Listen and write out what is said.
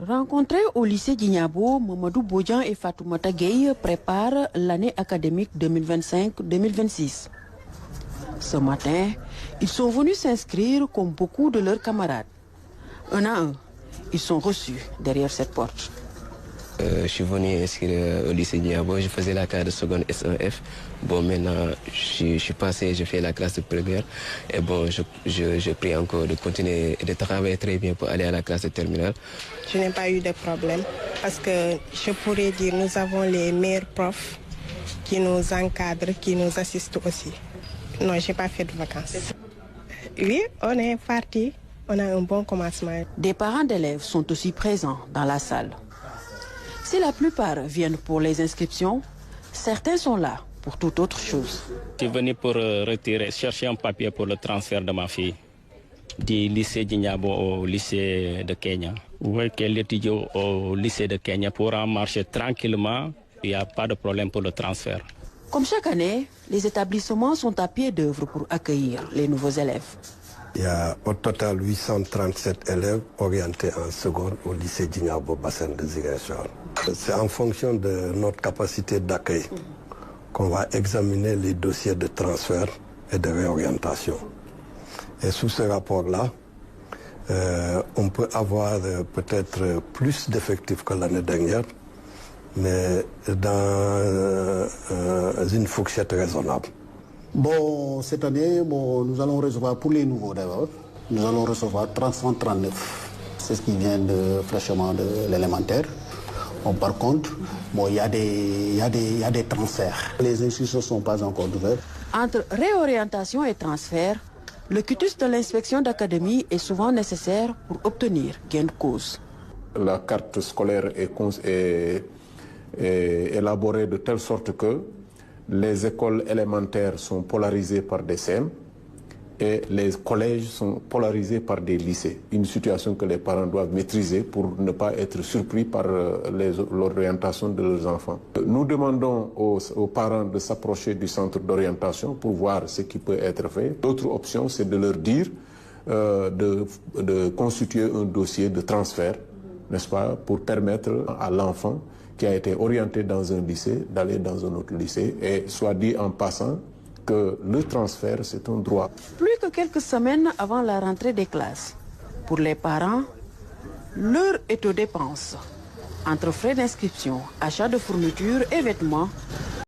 Rencontrés au lycée d'Ignabo, Mamadou Bodian et Fatoumata Gueye préparent l'année académique 2025-2026. Ce matin, ils sont venus s'inscrire comme beaucoup de leurs camarades. Un à un, ils sont reçus derrière cette porte. Je suis venu inscrire au lycée Niabo, je faisais la classe de seconde S1F. Bon, maintenant, je suis passé, je fais la classe de première. Et bon, je prie encore de continuer de travailler très bien pour aller à la classe de terminale. Je n'ai pas eu de problème parce que je pourrais dire nous avons les meilleurs profs qui nous encadrent, qui nous assistent aussi. Non, je n'ai pas fait de vacances. Oui, on est parti, on a un bon commencement. Des parents d'élèves sont aussi présents dans la salle. Si la plupart viennent pour les inscriptions, certains sont là pour toute autre chose. Je suis venu pour chercher un papier pour le transfert de ma fille du lycée d'Ignabo au lycée de Kenya. Oui, qu'elle étudie au lycée de Kenya pour en marcher tranquillement. Il n'y a pas de problème pour le transfert. Comme chaque année, les établissements sont à pied d'œuvre pour accueillir les nouveaux élèves. Il y a au total 837 élèves orientés en seconde au lycée d'Ignabo, bassin de Ziguinchor. C'est en fonction de notre capacité d'accueil qu'on va examiner les dossiers de transfert et de réorientation. Et sous ce rapport-là, on peut avoir peut-être plus d'effectifs que l'année dernière, mais dans une fourchette raisonnable. Bon, cette année, nous allons recevoir pour les nouveaux d'abord, nous allons recevoir 339. C'est ce qui vient fraîchement de l'élémentaire. Bon, par contre, il y a des transferts. Les inscriptions ne sont pas encore ouvertes. Entre réorientation et transfert, le quitus de l'inspection d'académie est souvent nécessaire pour obtenir gain de cause. La carte scolaire est élaborée de telle sorte que les écoles élémentaires sont polarisées par des CEM et les collèges sont polarisés par des lycées. Une situation que les parents doivent maîtriser pour ne pas être surpris par l'orientation de leurs enfants. Nous demandons aux parents de s'approcher du centre d'orientation pour voir ce qui peut être fait. L'autre option, c'est de leur dire de constituer un dossier de transfert, n'est-ce pas, pour permettre à l'enfant qui a été orienté dans un lycée, d'aller dans un autre lycée. Et soit dit en passant que le transfert, c'est un droit. Plus que quelques semaines avant la rentrée des classes, pour les parents, l'heure est aux dépenses. Entre frais d'inscription, achat de fournitures et vêtements,